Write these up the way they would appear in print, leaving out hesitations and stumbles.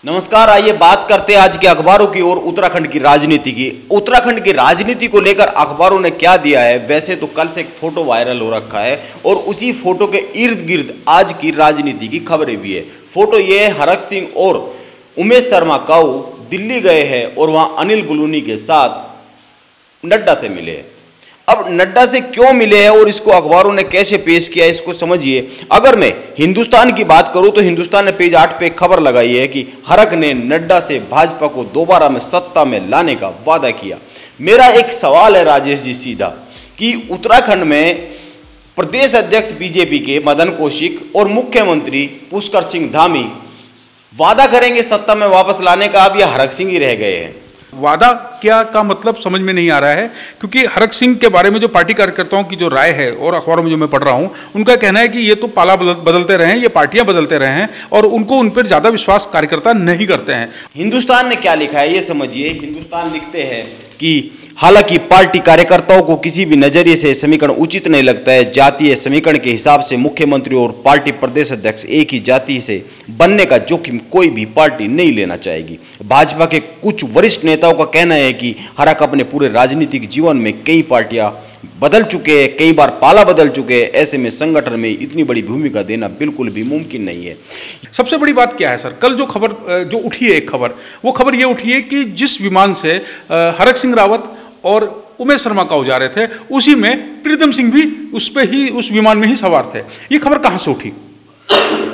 नमस्कार, आइए बात करते हैं आज के अखबारों की और उत्तराखंड की राजनीति की। उत्तराखंड की राजनीति को लेकर अखबारों ने क्या दिया है। वैसे तो कल से एक फोटो वायरल हो रखा है और उसी फोटो के इर्द गिर्द आज की राजनीति की खबरें भी है। फोटो ये है, हरक सिंह और उमेश शर्मा काऊ दिल्ली गए हैं और वहां अनिल बलूनी के साथ नड्डा से मिले हैं। अब नड्डा से क्यों मिले हैं और इसको अखबारों ने कैसे पेश किया, इसको समझिए। अगर मैं हिंदुस्तान की बात करूं तो हिंदुस्तान ने पेज 8 पे खबर लगाई है कि हरक ने नड्डा से भाजपा को दोबारा में सत्ता में लाने का वादा किया। मेरा एक सवाल है राजेश जी सीधा, कि उत्तराखंड में प्रदेश अध्यक्ष बीजेपी के मदन कौशिक और मुख्यमंत्री पुष्कर सिंह धामी वादा करेंगे सत्ता में वापस लाने का, अब यह हरक सिंह ही रह गए हैं। वादा क्या का मतलब समझ में नहीं आ रहा है, क्योंकि हरक सिंह के बारे में जो पार्टी कार्यकर्ताओं की जो राय है और अखबारों में जो मैं पढ़ रहा हूं, उनका कहना है कि ये तो पाला बदलते रहे हैं, ये पार्टियां बदलते रहे हैं और उनको उन पर ज्यादा विश्वास कार्यकर्ता नहीं करते हैं। हिंदुस्तान ने क्या लिखा है ये समझिए। हिंदुस्तान लिखते हैं कि हालांकि पार्टी कार्यकर्ताओं को किसी भी नजरिए से समीकरण उचित नहीं लगता है। जातीय समीकरण के हिसाब से मुख्यमंत्री और पार्टी प्रदेश अध्यक्ष एक ही जाति से बनने का जोखिम कोई भी पार्टी नहीं लेना चाहेगी। भाजपा के कुछ वरिष्ठ नेताओं का कहना है कि हरक अपने पूरे राजनीतिक जीवन में कई पार्टियां बदल चुके हैं, कई बार पाला बदल चुके हैं। ऐसे में संगठन में इतनी बड़ी भूमिका देना बिल्कुल भी मुमकिन नहीं है। सबसे बड़ी बात क्या है सर, कल जो खबर जो उठी है, एक खबर, वो खबर ये उठी है कि जिस विमान से हरक सिंह रावत और उमेश शर्मा काऊ जा रहे थे, उसी में प्रीतम सिंह भी उस विमान में ही सवार थे। ये खबर कहाँ से उठी?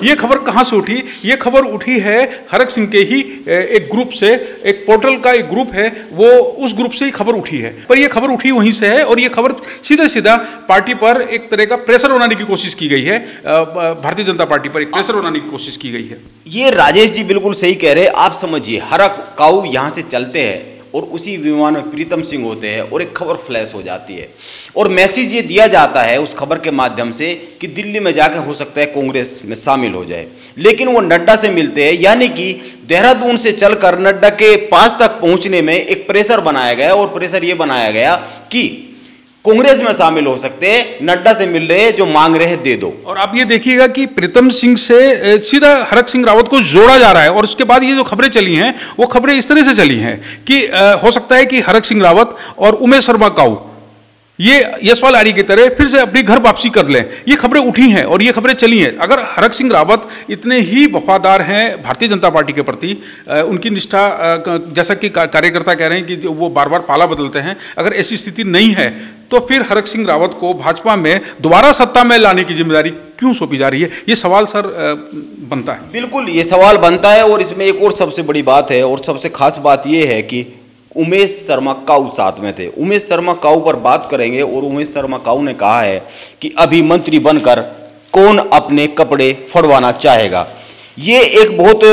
ये खबर कहाँ से उठी? ये खबर उठी है हरक सिंह के ही एक ग्रुप से, एक पोर्टल का एक ग्रुप है, वो उस ग्रुप से ही खबर उठी है। पर ये खबर उठी वहीं से है और ये खबर सीधा पार्टी पर एक तरह का प्रेशर बनाने की कोशिश की गई है। भारतीय जनता पार्टी पर एक प्रेशर बनाने की कोशिश की गई है। ये राजेश जी बिल्कुल सही कह रहे हैं। आप समझिए, हरक काऊ यहाँ से चलते हैं और उसी विमान में प्रीतम सिंह होते हैं और एक खबर फ्लैश हो जाती है और मैसेज ये दिया जाता है उस खबर के माध्यम से कि दिल्ली में जाकर हो सकता है कांग्रेस में शामिल हो जाए। लेकिन वो नड्डा से मिलते हैं, यानी कि देहरादून से चलकर नड्डा के पास तक पहुंचने में एक प्रेशर बनाया गया और प्रेशर ये बनाया गया कि कांग्रेस में शामिल हो सकते हैं, नड्डा से मिल रहे हैं, जो मांग रहे हैं दे दो। और आप ये देखिएगा कि प्रीतम सिंह से सीधा हरक सिंह रावत को जोड़ा जा रहा है। और उसके बाद ये जो खबरें चली हैं, वो खबरें इस तरह से चली हैं कि हो सकता है कि हरक सिंह रावत और उमेश शर्मा काऊ ये यशपाल आर्य की तरह फिर से अपनी घर वापसी कर लें। ये खबरें उठी हैं और ये खबरें चली हैं। अगर हरक सिंह रावत इतने ही वफादार हैं भारतीय जनता पार्टी के प्रति, उनकी निष्ठा, जैसा कि कार्यकर्ता कह रहे हैं कि वो बार बार पाला बदलते हैं, अगर ऐसी स्थिति नहीं है तो फिर हरक सिंह रावत को भाजपा में दोबारा सत्ता में लाने की जिम्मेदारी क्यों सौंपी जा रही है? ये सवाल सर बनता है। बिल्कुल ये सवाल बनता है। और इसमें एक और सबसे बड़ी बात है और सबसे खास बात यह है कि उमेश शर्मा काऊ साथ में थे। उमेश शर्मा काऊ पर बात करेंगे और उमेश शर्मा काऊ ने कहा है कि अभी मंत्री बनकर कौन अपने कपड़े फड़वाना चाहेगा। ये एक बहुत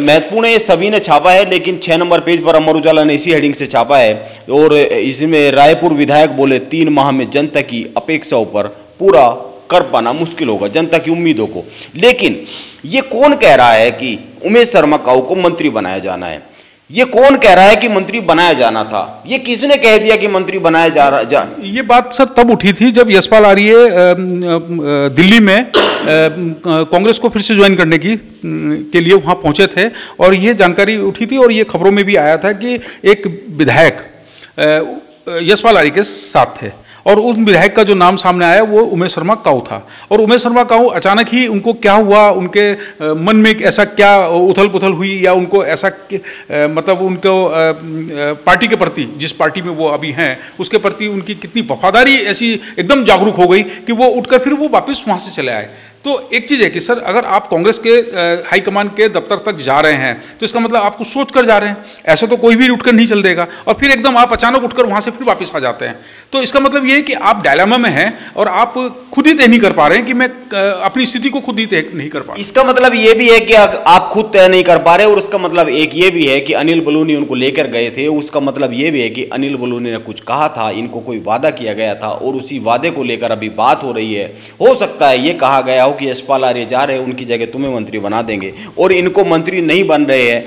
महत्वपूर्ण है, सभी ने छापा है, लेकिन 6 नंबर पेज पर अमर उजाला ने इसी हेडिंग से छापा है। और इसमें रायपुर विधायक बोले 3 माह में जनता की अपेक्षाओं पर पूरा कर पाना मुश्किल होगा, जनता की उम्मीदों को। लेकिन ये कौन कह रहा है कि उमेश शर्मा काऊ को मंत्री बनाया जाना है? ये कौन कह रहा है कि मंत्री बनाया जाना था? ये किसने कह दिया कि मंत्री बनाया ये बात सर तब उठी थी जब यशपाल आर्य दिल्ली में कांग्रेस को फिर से ज्वाइन करने के लिए वहां पहुंचे थे और ये जानकारी उठी थी और ये खबरों में भी आया था कि एक विधायक यशपाल आर्य के साथ थे और उस विधायक का जो नाम सामने आया वो उमेश शर्मा काऊ था। और उमेश शर्मा काऊ अचानक ही उनको क्या हुआ, उनके मन में ऐसा क्या उथल पुथल हुई या उनको ऐसा मतलब उनको पार्टी के प्रति, जिस पार्टी में वो अभी हैं उसके प्रति उनकी कितनी वफादारी ऐसी एकदम जागरूक हो गई कि वो उठकर फिर वो वापस वहाँ से चले आए। तो एक चीज़ है कि सर, अगर आप कांग्रेस के हाईकमान के दफ्तर तक जा रहे हैं तो इसका मतलब आप कुछ सोच कर जा रहे हैं। ऐसा तो कोई भी उठकर नहीं चल देगा और फिर एकदम आप अचानक उठकर वहाँ से फिर वापस आ जाते हैं। तो इसका मतलब ये है कि आप डायलेमा में हैं और आप खुद ही तय नहीं कर पा रहे हैं कि मैं अपनी स्थिति को खुद ही तय नहीं कर पा रहा। इसका मतलब ये भी है कि आप खुद तय नहीं कर पा रहे और उसका मतलब एक ये भी है कि अनिल बलूनी उनको लेकर गए थे। उसका मतलब ये भी है कि अनिल बलूनी ने कुछ कहा था, इनको कोई वादा किया गया था और उसी वादे को लेकर अभी बात हो रही है। हो सकता है ये कहा गया हो कि यशपाल आर्य जा रहे हैं, उनकी जगह तुम्हें मंत्री बना देंगे और इनको मंत्री नहीं बन रहे हैं।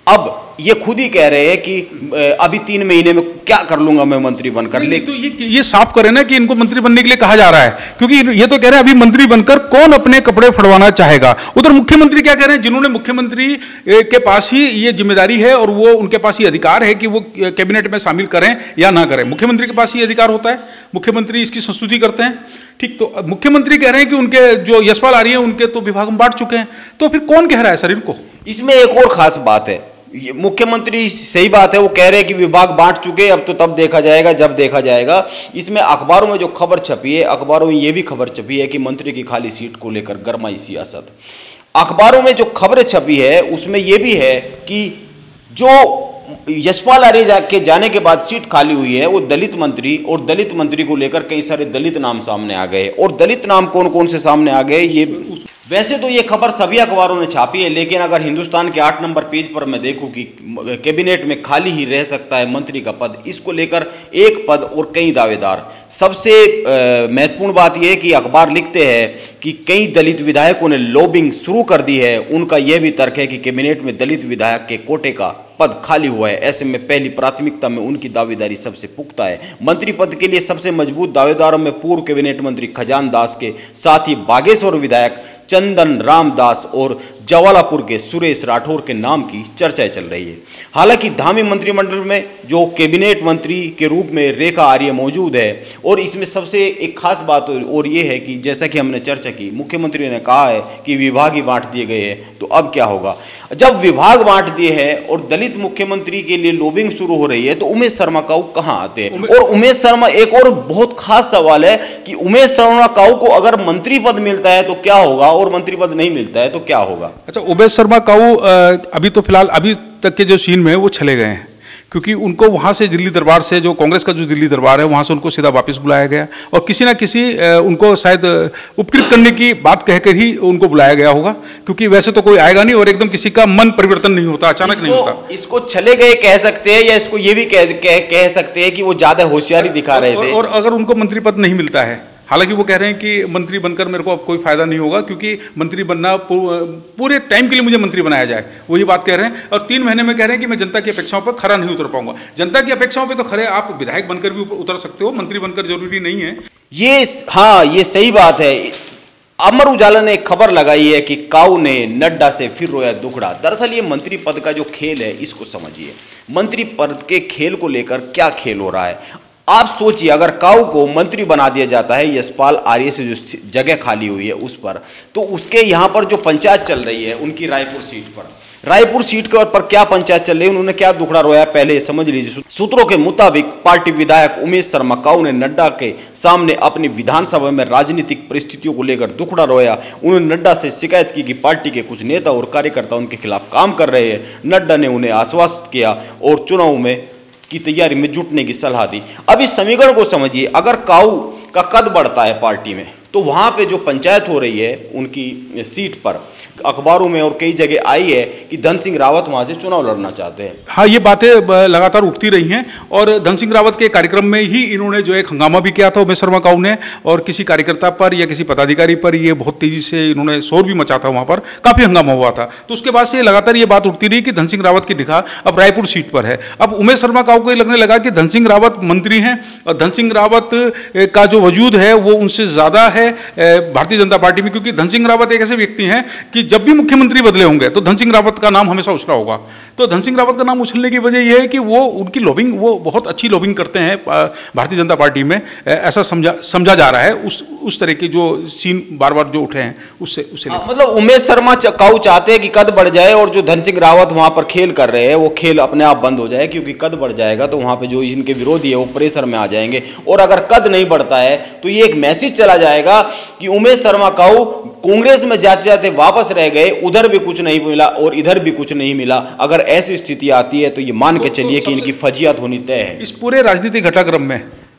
अब ये खुद ही कह रहे हैं कि अभी 3 महीने में क्या कर लूंगा मैं मंत्री बनकर। तो ये साफ करे ना कि इनको मंत्री बनने के लिए कहा जा रहा है, क्योंकि ये तो कह रहे हैं अभी मंत्री बनकर कौन अपने कपड़े फड़वाना चाहेगा। उधर मुख्यमंत्री क्या कह रहे हैं, जिन्होंने मुख्यमंत्री के पास ही ये जिम्मेदारी है और वो उनके पास ही अधिकार है कि वो कैबिनेट में शामिल करें या ना करें। मुख्यमंत्री के पास ही अधिकार होता है, मुख्यमंत्री इसकी संस्तुति करते हैं। ठीक, तो मुख्यमंत्री कह रहे हैं कि उनके जो यशपाल आर्य उनके तो विभाग में बांट चुके हैं, तो फिर कौन कह रहा है सर इनको? इसमें एक और खास बात है, मुख्यमंत्री सही बात है, वो कह रहे हैं कि विभाग बांट चुके, अब तो तब देखा जाएगा जब देखा जाएगा। इसमें अखबारों में जो खबर छपी है, अखबारों में ये भी खबर छपी है कि मंत्री की खाली सीट को लेकर गरमाई सियासत। अखबारों में जो खबरें छपी है उसमें यह भी है कि जो यशपाल आर्य के जाने के बाद सीट खाली हुई है वो दलित मंत्री, और दलित मंत्री को लेकर कई सारे दलित नाम सामने आ गए। और दलित नाम कौन कौन से सामने आ गए, ये वैसे तो ये खबर सभी अखबारों ने छापी है, लेकिन अगर हिंदुस्तान के 8 नंबर पेज पर मैं देखूं कि कैबिनेट में खाली ही रह सकता है मंत्री का पद, इसको लेकर एक पद और कई दावेदार। सबसे महत्वपूर्ण बात यह है कि अखबार लिखते हैं कि कई दलित विधायकों ने लॉबिंग शुरू कर दी है। उनका यह भी तर्क है कि कैबिनेट में दलित विधायक के कोटे का पद खाली हुआ है, ऐसे में पहली प्राथमिकता में उनकी दावेदारी सबसे पुख्ता है। मंत्री पद के लिए सबसे मजबूत दावेदारों में पूर्व कैबिनेट मंत्री खजान दास के साथ ही बागेश्वर विधायक चंदन राम दास और जवालापुर के सुरेश राठौर के नाम की चर्चा चल रही है। हालांकि धामी मंत्रिमंडल में जो कैबिनेट मंत्री के रूप में रेखा आर्य मौजूद है, और इसमें सबसे एक खास बात और ये है कि जैसा कि हमने चर्चा की, मुख्यमंत्री ने कहा है कि विभाग ही बांट दिए गए हैं, तो अब क्या होगा? जब विभाग बांट दिए हैं और दलित मुख्यमंत्री के लिए लॉबिंग शुरू हो रही है, तो उमेश शर्मा काऊ कहां आते हैं? और उमेश शर्मा, एक और बहुत खास सवाल है कि उमेश शर्मा काऊ को अगर मंत्री पद मिलता है तो क्या होगा, और मंत्री पद नहीं मिलता है तो क्या होगा? अच्छा, उमेश शर्मा काऊ अभी तो फिलहाल अभी तक के जो सीन में है वो चले गए हैं, क्योंकि उनको वहाँ से दिल्ली दरबार से, जो कांग्रेस का जो दिल्ली दरबार है वहाँ से उनको सीधा वापस बुलाया गया, और किसी ना किसी उनको शायद उपकृत करने की बात कहकर ही उनको बुलाया गया होगा, क्योंकि वैसे तो कोई आएगा नहीं और एकदम किसी का मन परिवर्तन नहीं होता, अचानक नहीं होता। इसको चले गए कह सकते हैं, या इसको ये भी कह सकते हैं कि वो ज्यादा होशियारी दिखा रहे थे। और अगर उनको मंत्री पद नहीं मिलता है, हालांकि वो कह रहे हैं कि मंत्री बनकर मेरे को अब कोई फायदा नहीं होगा, क्योंकि मंत्री बनना पूरे टाइम के लिए मुझे मंत्री बनाया जाए, वही बात कह रहे हैं। और 3 महीने में कह रहे हैं कि मैं जनता की अपेक्षाओं पर खरा नहीं उतर पाऊंगा। जनता की अपेक्षाओं पे तो खरे आप विधायक बनकर भी उतर सकते हो, मंत्री बनकर जरूरी नहीं है। ये सही बात है। अमर उजाला ने एक खबर लगाई है कि काऊ ने नड्डा से फिर रोया दुखड़ा। दरअसल ये मंत्री पद का जो खेल है, इसको समझिए। मंत्री पद के खेल को लेकर क्या खेल हो रहा है आप सोचिए। अगर काऊ को मंत्री बना दिया जाता है यशपाल आर्य से जो जगह खाली हुई है उस पर, तो उसके यहाँ पर जो पंचायत चल रही है उनकी रायपुर सीट पर, रायपुर सीट के पर क्या पंचायत चल रही है, उन्होंने क्या दुखड़ा रोया पहले समझ लीजिए। सूत्रों के मुताबिक पार्टी विधायक उमेश शर्मा काऊ ने नड्डा के सामने अपनी विधानसभा में राजनीतिक परिस्थितियों को लेकर दुखड़ा रोया। उन्होंने नड्डा से शिकायत की कि पार्टी के कुछ नेता और कार्यकर्ता उनके खिलाफ काम कर रहे हैं। नड्डा ने उन्हें आश्वस्त किया और चुनाव में की तैयारी में जुटने की सलाह दी। अब इस समीकरण को समझिए। अगर काऊ का कद बढ़ता है पार्टी में, तो वहां पे जो पंचायत हो रही है उनकी सीट पर, अखबारों में और कई जगह आई है कि धन सिंह रावत वहां से चुनाव लड़ना चाहते हैं। हाँ, ये बातें लगातार उठती रही हैं, और धन सिंह रावत के कार्यक्रम में ही इन्होंने जो एक हंगामा भी किया था उमेश शर्मा काऊ ने, और किसी कार्यकर्ता पर या किसी पदाधिकारी पर ये बहुत तेजी से इन्होंने शोर भी मचा था, वहां पर काफी हंगामा हुआ था। तो उसके बाद से लगातार ये बात उठती रही कि धन सिंह रावत की निगाह अब रायपुर सीट पर है। अब उमेश शर्मा काऊ को लगने लगा कि धन सिंह रावत मंत्री हैं, और धन सिंह रावत का जो वजूद है वो उनसे ज्यादा है भारतीय जनता पार्टी में, क्योंकि धन सिंह रावत एक ऐसे व्यक्ति हैं कि जब भी मुख्यमंत्री बदले होंगे तो धन सिंह रावत का नाम हमेशा उछला होगा। तो धन सिंह रावत का नाम उछलने की वजह यह है कि वो उनकी लॉबिंग, वो बहुत अच्छी लॉबिंग करते हैं भारतीय जनता पार्टी में, ऐसा समझा जा रहा है। उस तरह के जो सीन बार बार जो उठे हैं उससे मतलब उमेश शर्मा काऊ चाहते हैं कि कद बढ़ जाए, और जो धन सिंह रावत वहां पर खेल कर रहे हैं वो खेल अपने आप बंद हो जाए, क्योंकि कद बढ़ जाएगा तो वहां पे जो इनके विरोधी है वो प्रेशर में आ जाएंगे। और अगर कद नहीं बढ़ता है तो ये एक मैसेज चला जाएगा कि उमेश शर्मा काऊ कांग्रेस में जाते जाते वापस रह गए, उधर भी कुछ नहीं मिला और इधर भी कुछ नहीं मिला। अगर ऐसी स्थिति आती है तो ये मान के चलिए कि इनकी फजियत होनी तय है। इस पूरे राजनीतिक घटनाक्रम में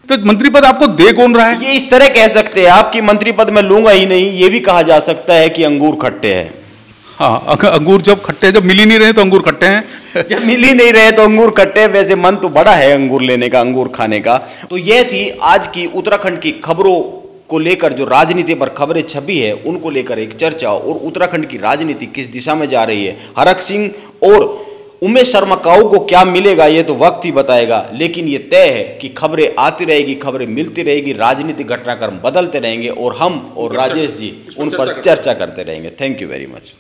तो मंत्री पद आपको दे कौन रहा है? ये इस तरह कह सकते हैं आप कि मंत्री पद मैं लूंगा ही नहीं। ये भी कहा जा सकता है कि अंगूर खट्टे हैं। हाँ, अंगूर जब खट्टे, जब मिल ही नहीं रहे तो अंगूर खट्टे हैं। जब मिल ही नहीं रहे तो अंगूर खट्टे हैं। वैसे मन तो बड़ा है अंगूर लेने का, अंगूर खाने का। तो यह थी आज की उत्तराखंड की खबरों को लेकर, जो राजनीति पर खबरें छपी है उनको लेकर एक चर्चा, और उत्तराखंड की राजनीति किस दिशा में जा रही है। हरक सिंह और उमेश शर्मा काऊ को क्या मिलेगा ये तो वक्त ही बताएगा, लेकिन ये तय है कि खबरें आती रहेगी, खबरें मिलती रहेगी, राजनीतिक घटनाक्रम बदलते रहेंगे और हम और राजेश जी उन पर चर्चा करते रहेंगे। Thank you very much.